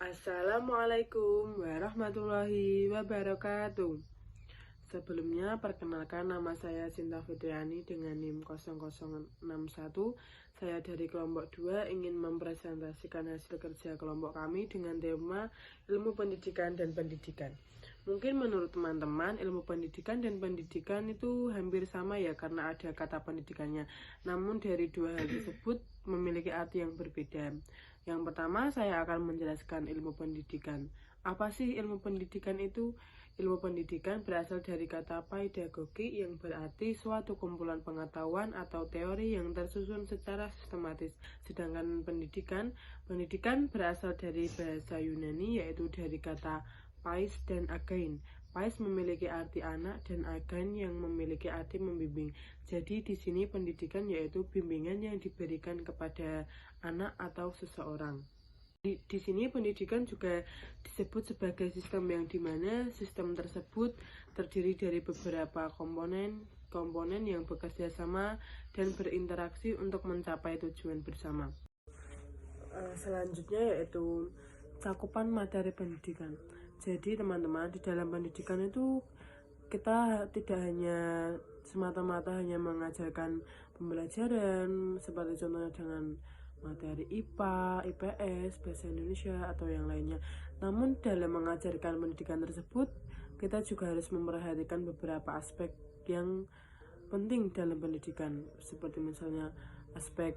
Assalamualaikum warahmatullahi wabarakatuh. Sebelumnya perkenalkan, nama saya Sinta Fitriani dengan NIM 0061. Saya dari kelompok 2 ingin mempresentasikan hasil kerja kelompok kami dengan tema ilmu pendidikan dan pendidikan. Mungkin menurut teman-teman ilmu pendidikan dan pendidikan itu hampir sama ya, karena ada kata pendidikannya. Namun dari dua hal tersebut memiliki arti yang berbeda. Yang pertama, saya akan menjelaskan ilmu pendidikan. Apa sih ilmu pendidikan itu? Ilmu pendidikan berasal dari kata pedagogi yang berarti suatu kumpulan pengetahuan atau teori yang tersusun secara sistematis. Sedangkan pendidikan berasal dari bahasa Yunani, yaitu dari kata pais dan again. Pais memiliki arti anak dan again yang memiliki arti membimbing. Jadi di sini pendidikan yaitu bimbingan yang diberikan kepada anak atau seseorang. Di sini pendidikan juga disebut sebagai sistem yang dimana sistem tersebut terdiri dari beberapa komponen yang bekerja sama dan berinteraksi untuk mencapai tujuan bersama. Selanjutnya yaitu cakupan materi pendidikan. Jadi teman-teman, di dalam pendidikan itu kita tidak hanya semata-mata hanya mengajarkan pembelajaran seperti contohnya dengan materi IPA, IPS, Bahasa Indonesia, atau yang lainnya. Namun dalam mengajarkan pendidikan tersebut, kita juga harus memperhatikan beberapa aspek yang penting dalam pendidikan, seperti misalnya aspek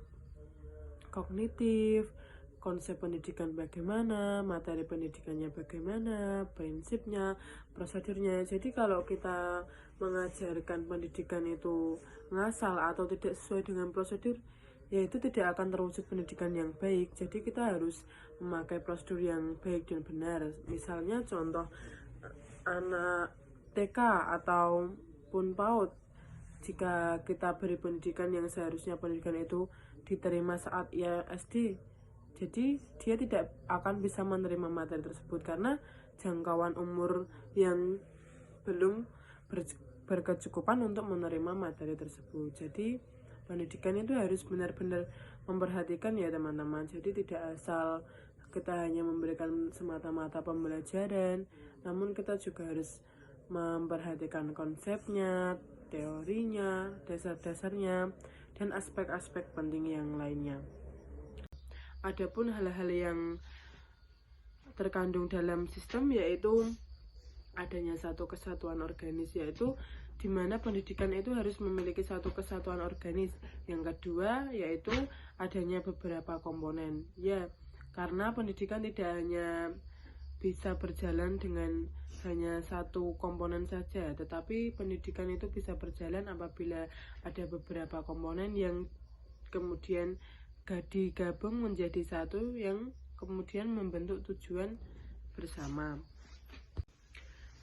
kognitif, konsep pendidikan bagaimana, materi pendidikannya bagaimana, prinsipnya, prosedurnya. Jadi kalau kita mengajarkan pendidikan itu ngasal atau tidak sesuai dengan prosedur, yaitu tidak akan terwujud pendidikan yang baik. Jadi kita harus memakai prosedur yang baik dan benar. Misalnya contoh anak TK ataupun PAUD, jika kita beri pendidikan yang seharusnya pendidikan itu diterima saat ia SD, jadi dia tidak akan bisa menerima materi tersebut karena jangkauan umur yang belum berkecukupan untuk menerima materi tersebut. Jadi pendidikan itu harus benar-benar memperhatikan ya teman-teman. Jadi tidak asal kita hanya memberikan semata-mata pembelajaran, namun kita juga harus memperhatikan konsepnya, teorinya, dasar-dasarnya, dan aspek-aspek penting yang lainnya. Adapun hal-hal yang terkandung dalam sistem yaitu adanya satu kesatuan organis, yaitu di mana pendidikan itu harus memiliki satu kesatuan organis. Yang kedua yaitu adanya beberapa komponen. Ya, karena pendidikan tidak hanya bisa berjalan dengan hanya satu komponen saja, tetapi pendidikan itu bisa berjalan apabila ada beberapa komponen yang kemudian digabung menjadi satu yang kemudian membentuk tujuan bersama.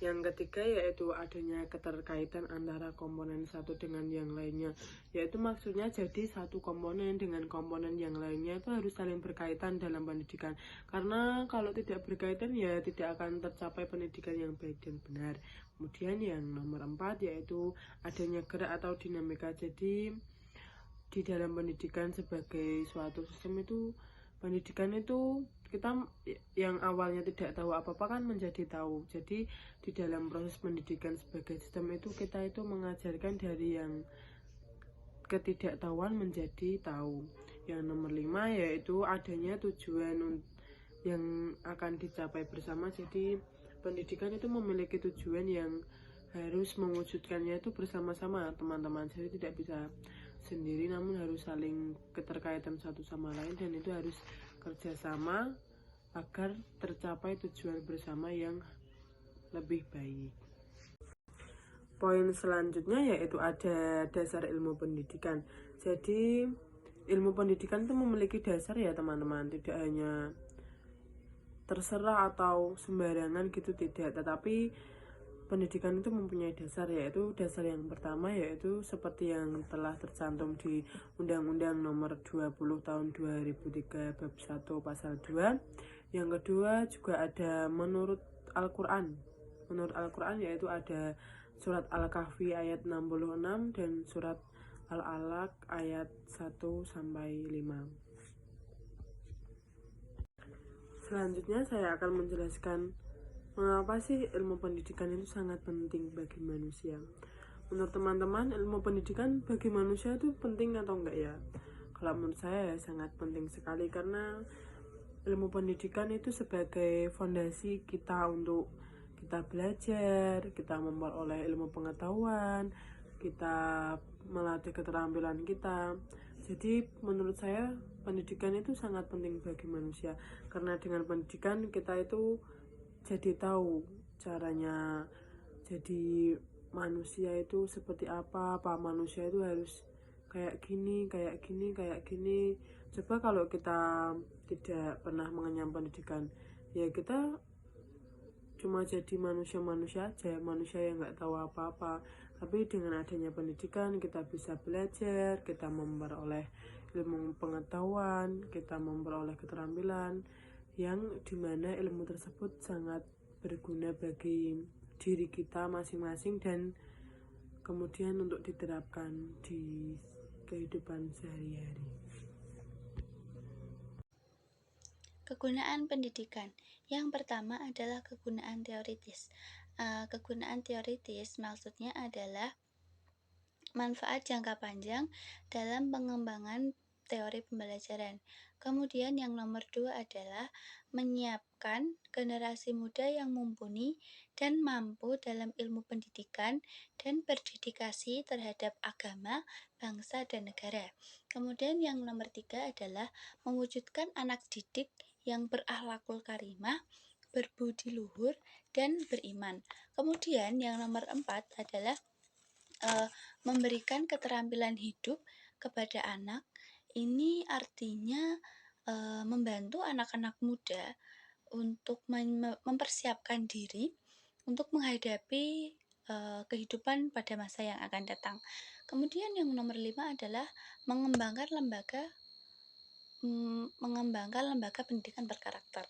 Yang ketiga yaitu adanya keterkaitan antara komponen satu dengan yang lainnya, yaitu maksudnya jadi satu komponen dengan komponen yang lainnya itu harus saling berkaitan dalam pendidikan, karena kalau tidak berkaitan ya tidak akan tercapai pendidikan yang baik dan benar. Kemudian yang nomor 4 yaitu adanya gerak atau dinamika. Jadi di dalam pendidikan sebagai suatu sistem itu, pendidikan itu kita yang awalnya tidak tahu apa-apa kan menjadi tahu. Jadi di dalam proses pendidikan sebagai sistem itu kita itu mengajarkan dari yang ketidaktahuan menjadi tahu. Yang nomor 5 yaitu adanya tujuan yang akan dicapai bersama. Jadi pendidikan itu memiliki tujuan yang harus mewujudkannya itu bersama-sama teman-teman. Jadi tidak bisa sendiri, namun harus saling keterkaitan satu sama lain, dan itu harus kerjasama agar tercapai tujuan bersama yang lebih baik. Poin selanjutnya yaitu ada dasar ilmu pendidikan. Jadi ilmu pendidikan itu memiliki dasar ya teman-teman, tidak hanya terserah atau sembarangan gitu, tidak, tetapi pendidikan itu mempunyai dasar, yaitu dasar yang pertama yaitu seperti yang telah tercantum di Undang-Undang Nomor 20 Tahun 2003 Bab 1 Pasal 2. Yang kedua juga ada menurut Al-Quran. Menurut Al-Quran yaitu ada surat Al-Kahfi ayat 66 dan surat Al-Alaq ayat 1-5. Selanjutnya saya akan menjelaskan mengapa sih ilmu pendidikan itu sangat penting bagi manusia. Menurut teman-teman, ilmu pendidikan bagi manusia itu penting atau enggak ya? Kalau menurut saya ya sangat penting sekali, karena ilmu pendidikan itu sebagai fondasi kita untuk kita belajar, kita memperoleh ilmu pengetahuan, kita melatih keterampilan kita. Jadi menurut saya pendidikan itu sangat penting bagi manusia, karena dengan pendidikan kita itu jadi tahu caranya jadi manusia itu seperti apa manusia itu harus kayak gini, kayak gini, kayak gini. Coba kalau kita tidak pernah mengenyam pendidikan, ya kita cuma jadi manusia-manusia aja, manusia yang nggak tahu apa-apa. Tapi dengan adanya pendidikan kita bisa belajar, kita memperoleh ilmu pengetahuan, kita memperoleh keterampilan yang dimana ilmu tersebut sangat berguna bagi diri kita masing-masing dan kemudian untuk diterapkan di kehidupan sehari-hari. Kegunaan pendidikan. Yang pertama adalah kegunaan teoritis. Kegunaan teoritis maksudnya adalah manfaat jangka panjang dalam pengembangan teori pembelajaran. Kemudian yang nomor 2 adalah menyiapkan generasi muda yang mumpuni dan mampu dalam ilmu pendidikan dan berdedikasi terhadap agama, bangsa, dan negara. Kemudian yang nomor 3 adalah mewujudkan anak didik yang berakhlakul karimah, berbudi luhur, dan beriman. Kemudian yang nomor 4 adalah memberikan keterampilan hidup kepada anak. Ini artinya membantu anak-anak muda untuk mempersiapkan diri untuk menghadapi kehidupan pada masa yang akan datang. Kemudian yang nomor 5 adalah mengembangkan lembaga pendidikan berkarakter.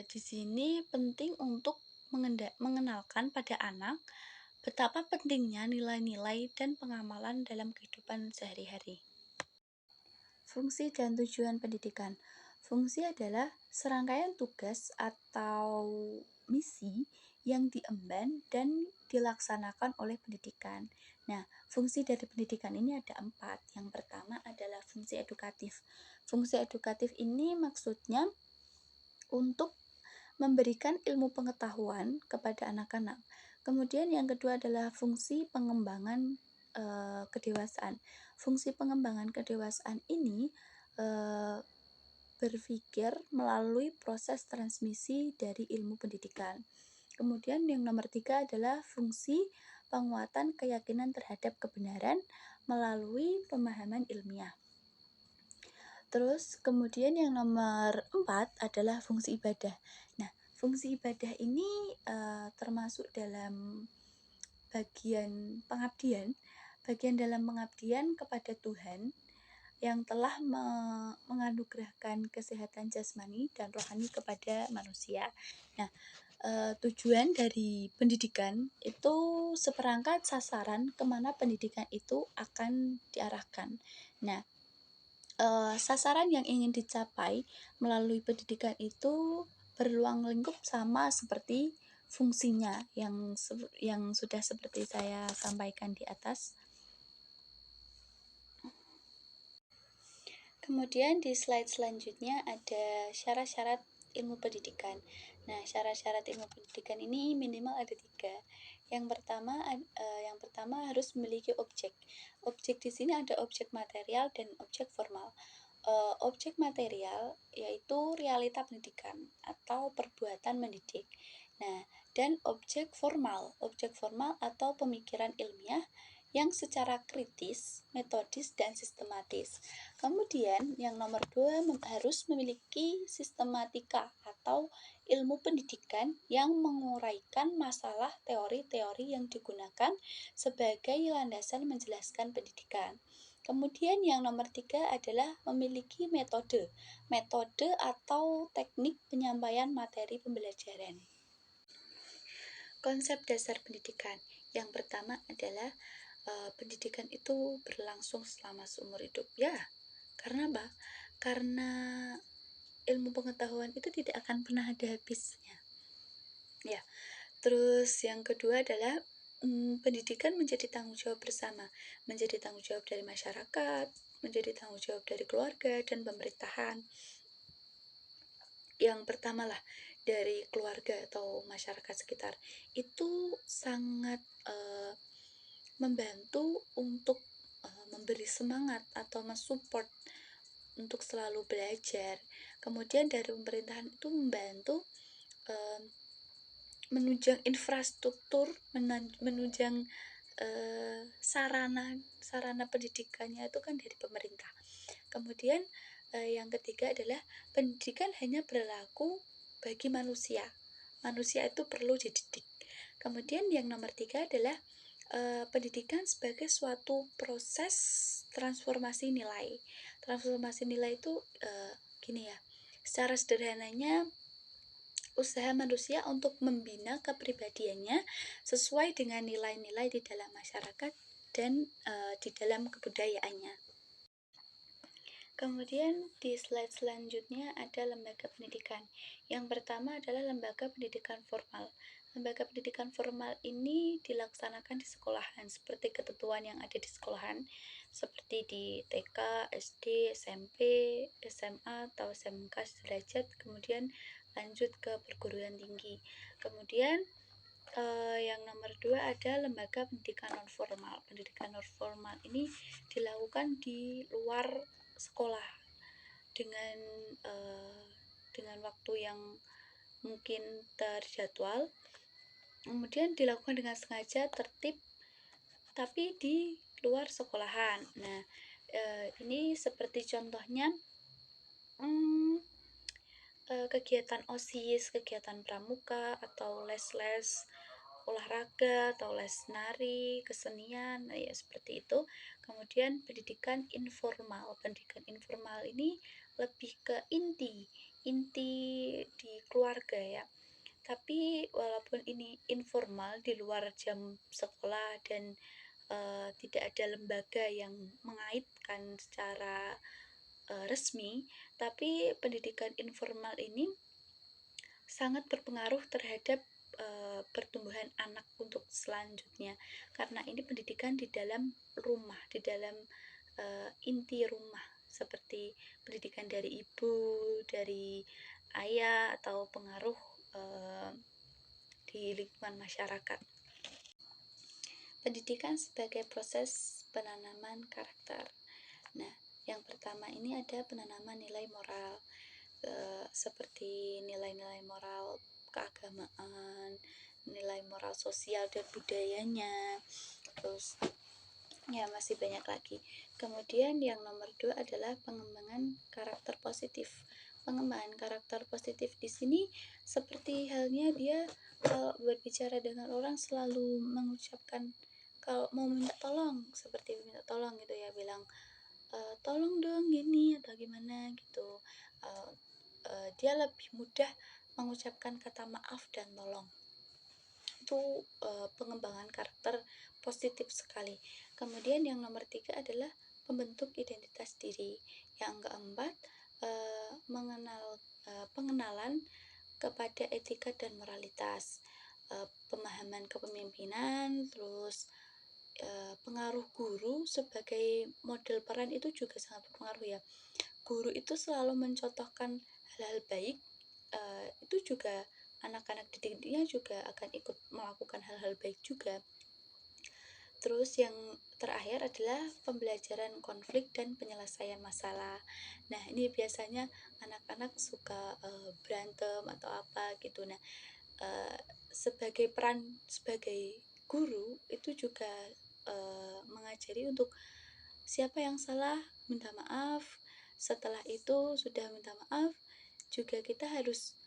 Di sini penting untuk mengenalkan pada anak betapa pentingnya nilai-nilai dan pengamalan dalam kehidupan sehari-hari. Fungsi dan tujuan pendidikan. Fungsi adalah serangkaian tugas atau misi yang diemban dan dilaksanakan oleh pendidikan. Nah, fungsi dari pendidikan ini ada 4. Yang pertama adalah fungsi edukatif. Fungsi edukatif ini maksudnya untuk memberikan ilmu pengetahuan kepada anak-anak. Kemudian yang kedua adalah fungsi pengembangan kedewasaan. Fungsi pengembangan kedewasaan ini berpikir melalui proses transmisi dari ilmu pendidikan. Kemudian yang nomor 3 adalah fungsi penguatan keyakinan terhadap kebenaran melalui pemahaman ilmiah. Terus kemudian yang nomor 4 adalah fungsi ibadah. Nah, fungsi ibadah ini termasuk dalam bagian dalam pengabdian kepada Tuhan yang telah menganugerahkan kesehatan jasmani dan rohani kepada manusia. Nah, tujuan dari pendidikan itu seperangkat sasaran kemana pendidikan itu akan diarahkan. Nah, sasaran yang ingin dicapai melalui pendidikan itu berulang lingkup sama seperti fungsinya yang sudah seperti saya sampaikan di atas. Kemudian di slide selanjutnya ada syarat-syarat ilmu pendidikan. Nah, syarat-syarat ilmu pendidikan ini minimal ada 3. Yang pertama harus memiliki objek. Objek di sini ada objek material dan objek formal. Objek material yaitu realita pendidikan atau perbuatan mendidik. Nah, dan objek formal atau pemikiran ilmiah yang secara kritis, metodis, dan sistematis. Kemudian yang nomor 2 harus memiliki sistematika atau ilmu pendidikan yang menguraikan masalah teori-teori yang digunakan sebagai landasan menjelaskan pendidikan. Kemudian yang nomor 3 adalah memiliki metode atau teknik penyampaian materi pembelajaran. Konsep dasar pendidikan. Yang pertama adalah pendidikan itu berlangsung selama seumur hidup. Ya, karena apa? Karena ilmu pengetahuan itu tidak akan pernah ada habisnya. Ya, terus yang kedua adalah pendidikan menjadi tanggung jawab bersama, menjadi tanggung jawab dari masyarakat, menjadi tanggung jawab dari keluarga dan pemerintahan. Yang pertama lah, dari keluarga atau masyarakat sekitar itu sangat membantu untuk memberi semangat atau mensupport untuk selalu belajar. Kemudian dari pemerintahan itu membantu menunjang infrastruktur, menunjang sarana pendidikannya itu kan dari pemerintah. Kemudian yang ketiga adalah pendidikan hanya berlaku bagi manusia. Manusia itu perlu dididik. Kemudian yang nomor 3 adalah pendidikan sebagai suatu proses transformasi nilai. Transformasi nilai itu gini ya, secara sederhananya usaha manusia untuk membina kepribadiannya sesuai dengan nilai-nilai di dalam masyarakat dan di dalam kebudayaannya. Kemudian di slide selanjutnya ada lembaga pendidikan. Yang pertama adalah lembaga pendidikan formal. Lembaga pendidikan formal ini dilaksanakan di sekolahan seperti ketentuan yang ada di sekolahan, seperti di TK, SD, SMP, SMA atau SMK sederajat, kemudian lanjut ke perguruan tinggi. Kemudian yang nomor 2 ada lembaga pendidikan non formal. Pendidikan non formal ini dilakukan di luar sekolah dengan waktu yang mungkin terjadwal, kemudian dilakukan dengan sengaja, tertib, tapi di luar sekolahan. Nah, ini seperti contohnya kegiatan OSIS, kegiatan pramuka, atau les-les olahraga, atau les nari, kesenian, nah ya seperti itu. Kemudian pendidikan informal. Pendidikan informal ini lebih ke inti di keluarga ya. Tapi walaupun ini informal di luar jam sekolah dan tidak ada lembaga yang mengaitkan secara resmi, tapi pendidikan informal ini sangat berpengaruh terhadap pertumbuhan anak untuk selanjutnya, karena ini pendidikan di dalam rumah, di dalam inti rumah, seperti pendidikan dari ibu, dari ayah, atau pengaruh di lingkungan masyarakat. Pendidikan sebagai proses penanaman karakter. Nah, yang pertama ini ada penanaman nilai moral, seperti nilai-nilai moral keagamaan, nilai moral sosial dan budayanya, terus ya masih banyak lagi. Kemudian yang nomor 2 adalah pengembangan karakter positif. Pengembangan karakter positif di sini seperti halnya dia kalau berbicara dengan orang selalu mengucapkan, kalau mau minta tolong, seperti minta tolong gitu ya, bilang tolong dong gini atau gimana gitu. Dia lebih mudah mengucapkan kata maaf dan tolong. Itu pengembangan karakter positif sekali. Kemudian yang nomor 3 adalah pembentuk identitas diri. Yang keempat, pengenalan kepada etika dan moralitas, pemahaman kepemimpinan, terus pengaruh guru sebagai model peran itu juga sangat berpengaruh ya. Guru itu selalu mencontohkan hal-hal baik, itu juga anak-anak didiknya juga akan ikut melakukan hal-hal baik juga. Terus yang terakhir adalah pembelajaran konflik dan penyelesaian masalah. Nah, ini biasanya anak-anak suka berantem atau apa gitu. Nah, sebagai peran sebagai guru itu juga mengajari untuk siapa yang salah minta maaf. Setelah itu sudah minta maaf, juga kita harus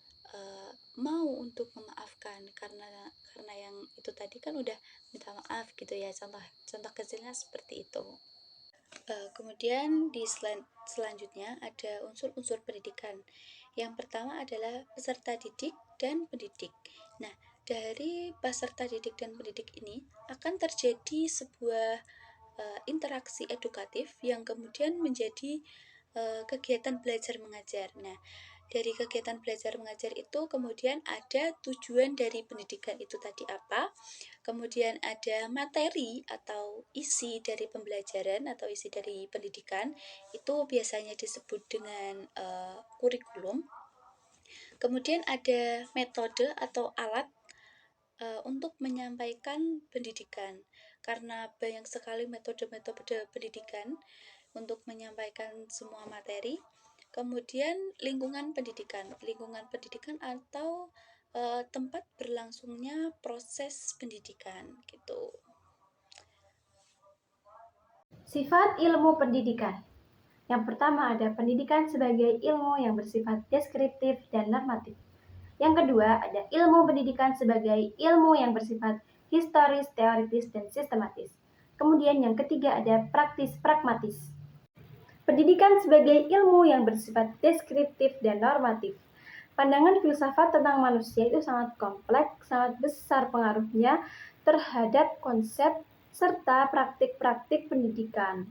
mau untuk memaafkan, karena yang itu tadi kan udah minta maaf gitu ya. Contoh kecilnya seperti itu. Kemudian di slide selanjutnya ada unsur-unsur pendidikan. Yang pertama adalah peserta didik dan pendidik. Nah, dari peserta didik dan pendidik ini akan terjadi sebuah interaksi edukatif yang kemudian menjadi kegiatan belajar mengajar. Nah, dari kegiatan belajar mengajar itu kemudian ada tujuan dari pendidikan itu tadi apa, kemudian ada materi atau isi dari pembelajaran atau isi dari pendidikan, itu biasanya disebut dengan kurikulum. Kemudian ada metode atau alat untuk menyampaikan pendidikan, karena banyak sekali metode-metode pendidikan untuk menyampaikan semua materi. Kemudian lingkungan pendidikan atau tempat berlangsungnya proses pendidikan gitu. Sifat ilmu pendidikan. Yang pertama ada pendidikan sebagai ilmu yang bersifat deskriptif dan normatif. Yang kedua ada ilmu pendidikan sebagai ilmu yang bersifat historis, teoritis, dan sistematis. Kemudian yang ketiga ada praktis pragmatis. Pendidikan sebagai ilmu yang bersifat deskriptif dan normatif. Pandangan filsafat tentang manusia itu sangat kompleks, sangat besar pengaruhnya terhadap konsep serta praktik-praktik pendidikan.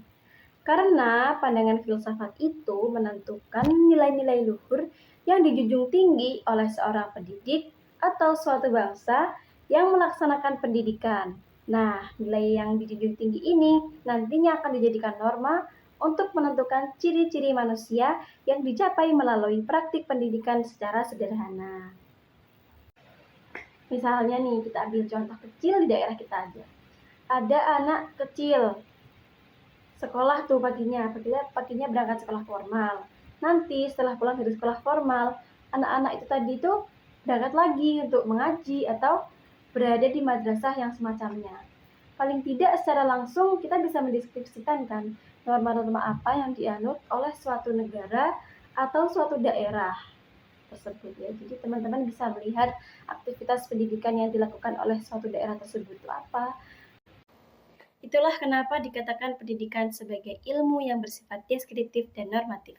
Karena pandangan filsafat itu menentukan nilai-nilai luhur yang dijunjung tinggi oleh seorang pendidik atau suatu bangsa yang melaksanakan pendidikan. Nah, nilai yang dijunjung tinggi ini nantinya akan dijadikan norma untuk menentukan ciri-ciri manusia yang dicapai melalui praktik pendidikan secara sederhana. Misalnya nih, kita ambil contoh kecil di daerah kita aja. Ada anak kecil, sekolah tuh paginya berangkat sekolah formal. Nanti setelah pulang dari sekolah formal, anak-anak itu tadi tuh berangkat lagi untuk mengaji atau berada di madrasah yang semacamnya. Paling tidak secara langsung kita bisa mendeskripsikan kan norma-norma apa yang dianut oleh suatu negara atau suatu daerah tersebut ya. Jadi teman-teman bisa melihat aktivitas pendidikan yang dilakukan oleh suatu daerah tersebut itu apa. Itulah kenapa dikatakan pendidikan sebagai ilmu yang bersifat deskriptif dan normatif.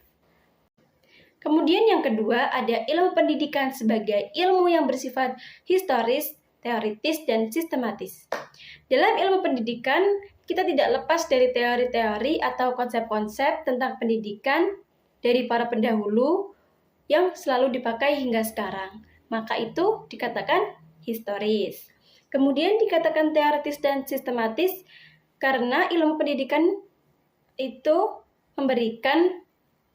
Kemudian yang kedua ada ilmu pendidikan sebagai ilmu yang bersifat historis, teoritis, dan sistematis. Dalam ilmu pendidikan, kita tidak lepas dari teori-teori atau konsep-konsep tentang pendidikan dari para pendahulu yang selalu dipakai hingga sekarang. Maka itu dikatakan historis. Kemudian dikatakan teoritis dan sistematis karena ilmu pendidikan itu memberikan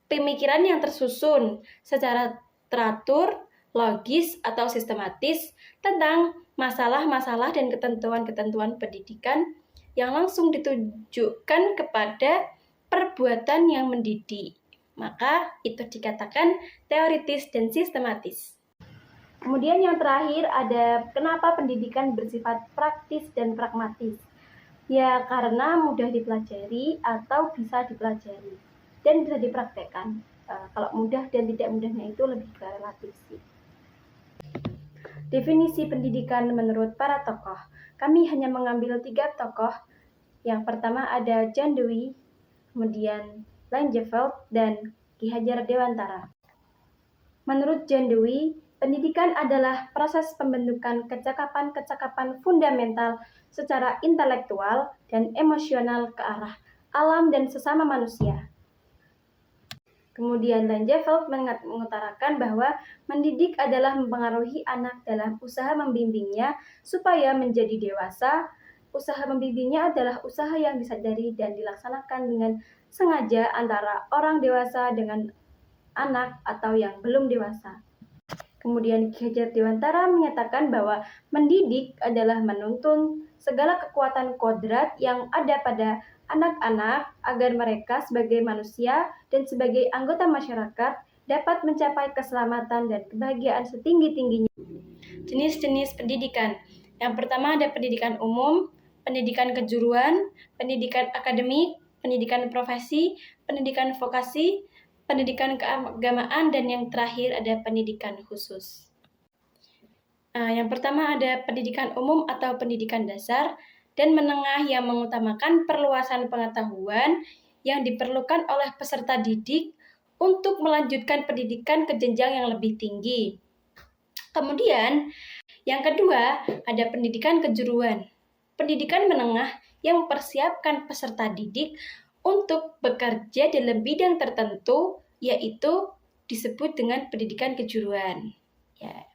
pemikiran yang tersusun secara teratur, logis, atau sistematis tentang masalah-masalah dan ketentuan-ketentuan pendidikan yang langsung ditujukan kepada perbuatan yang mendidik. Maka itu dikatakan teoritis dan sistematis. Kemudian yang terakhir ada kenapa pendidikan bersifat praktis dan pragmatis. Ya karena mudah dipelajari atau bisa dipelajari dan bisa dipraktekkan. Kalau mudah dan tidak mudahnya itu lebih ke relatif sih. Definisi pendidikan menurut para tokoh. Kami hanya mengambil 3 tokoh. Yang pertama ada John Dewey, kemudian Langeveld, dan Ki Hajar Dewantara. Menurut John Dewey, pendidikan adalah proses pembentukan kecakapan-kecakapan fundamental secara intelektual dan emosional ke arah alam dan sesama manusia. Kemudian Langeveld mengutarakan bahwa mendidik adalah mempengaruhi anak dalam usaha membimbingnya supaya menjadi dewasa. Usaha membimbingnya adalah usaha yang disadari dan dilaksanakan dengan sengaja antara orang dewasa dengan anak atau yang belum dewasa. Kemudian Ki Hajar Dewantara menyatakan bahwa mendidik adalah menuntun segala kekuatan kodrat yang ada pada anak-anak agar mereka sebagai manusia dan sebagai anggota masyarakat dapat mencapai keselamatan dan kebahagiaan setinggi-tingginya. Jenis-jenis pendidikan. Yang pertama ada pendidikan umum, pendidikan kejuruan, pendidikan akademik, pendidikan profesi, pendidikan vokasi, pendidikan keagamaan, dan yang terakhir ada pendidikan khusus. Yang pertama ada pendidikan umum atau pendidikan dasar dan menengah yang mengutamakan perluasan pengetahuan yang diperlukan oleh peserta didik untuk melanjutkan pendidikan ke jenjang yang lebih tinggi. Kemudian, yang kedua ada pendidikan kejuruan, pendidikan menengah yang mempersiapkan peserta didik untuk bekerja dalam bidang tertentu, yaitu disebut dengan pendidikan kejuruan. Ya.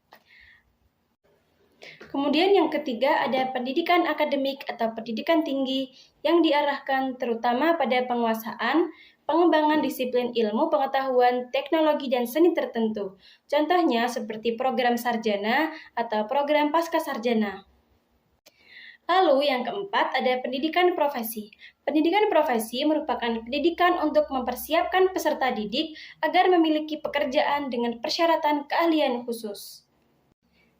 Kemudian yang ketiga ada pendidikan akademik atau pendidikan tinggi yang diarahkan terutama pada penguasaan, pengembangan disiplin ilmu, pengetahuan, teknologi, dan seni tertentu. Contohnya seperti program sarjana atau program pascasarjana. Lalu yang keempat ada pendidikan profesi. Pendidikan profesi merupakan pendidikan untuk mempersiapkan peserta didik agar memiliki pekerjaan dengan persyaratan keahlian khusus.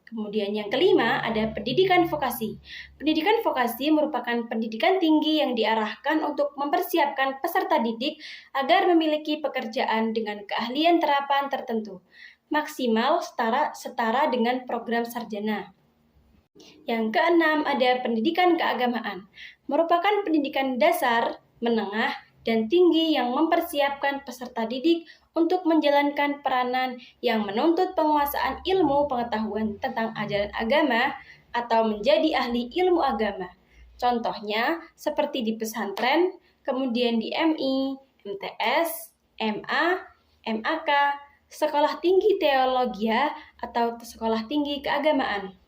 Kemudian yang kelima ada pendidikan vokasi. Pendidikan vokasi merupakan pendidikan tinggi yang diarahkan untuk mempersiapkan peserta didik agar memiliki pekerjaan dengan keahlian terapan tertentu, maksimal setara dengan program sarjana. Yang keenam ada pendidikan keagamaan. Merupakan pendidikan dasar, menengah, dan tinggi yang mempersiapkan peserta didik untuk menjalankan peranan yang menuntut penguasaan ilmu pengetahuan tentang ajaran agama atau menjadi ahli ilmu agama. Contohnya seperti di pesantren, kemudian di MI, MTS, MA, MAK, sekolah tinggi teologi atau sekolah tinggi keagamaan.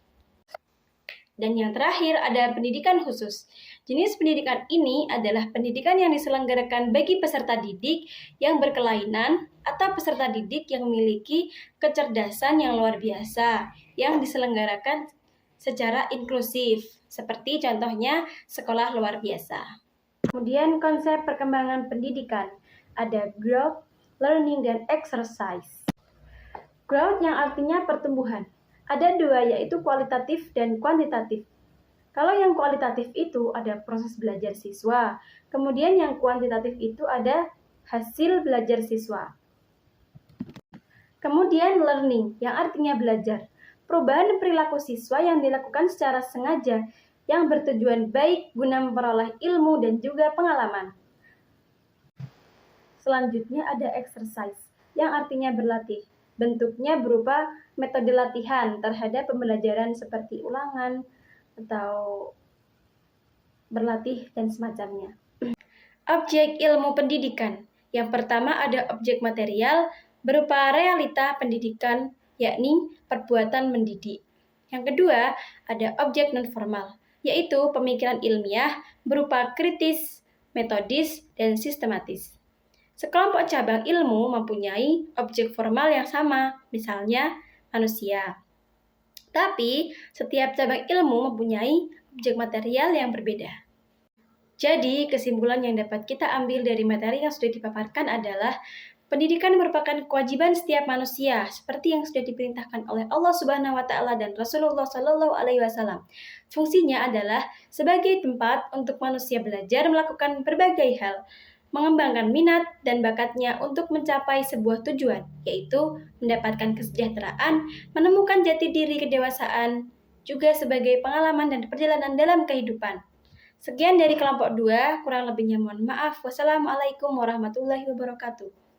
Dan yang terakhir ada pendidikan khusus. Jenis pendidikan ini adalah pendidikan yang diselenggarakan bagi peserta didik yang berkelainan atau peserta didik yang memiliki kecerdasan yang luar biasa yang diselenggarakan secara inklusif, seperti contohnya sekolah luar biasa. Kemudian konsep perkembangan pendidikan ada growth, learning, dan exercise. Growth yang artinya pertumbuhan. Ada dua, yaitu kualitatif dan kuantitatif. Kalau yang kualitatif itu ada proses belajar siswa, kemudian yang kuantitatif itu ada hasil belajar siswa. Kemudian learning, yang artinya belajar. Perubahan perilaku siswa yang dilakukan secara sengaja, yang bertujuan baik guna memperoleh ilmu dan juga pengalaman. Selanjutnya ada exercise, yang artinya berlatih. Bentuknya berupa metode latihan terhadap pembelajaran seperti ulangan atau berlatih dan semacamnya. Objek ilmu pendidikan. Yang pertama ada objek material berupa realita pendidikan, yakni perbuatan mendidik. Yang kedua ada objek non-formal, yaitu pemikiran ilmiah berupa kritis, metodis, dan sistematis. Sekelompok cabang ilmu mempunyai objek formal yang sama, misalnya manusia. Tapi, setiap cabang ilmu mempunyai objek material yang berbeda. Jadi, kesimpulan yang dapat kita ambil dari materi yang sudah dipaparkan adalah pendidikan merupakan kewajiban setiap manusia, seperti yang sudah diperintahkan oleh Allah Subhanahu wa Ta'ala dan Rasulullah Shallallahu Alaihi Wasallam. Fungsinya adalah sebagai tempat untuk manusia belajar melakukan berbagai hal, mengembangkan minat dan bakatnya untuk mencapai sebuah tujuan, yaitu mendapatkan kesejahteraan, menemukan jati diri kedewasaan, juga sebagai pengalaman dan perjalanan dalam kehidupan. Sekian dari kelompok 2, kurang lebihnya mohon maaf. Wassalamualaikum warahmatullahi wabarakatuh.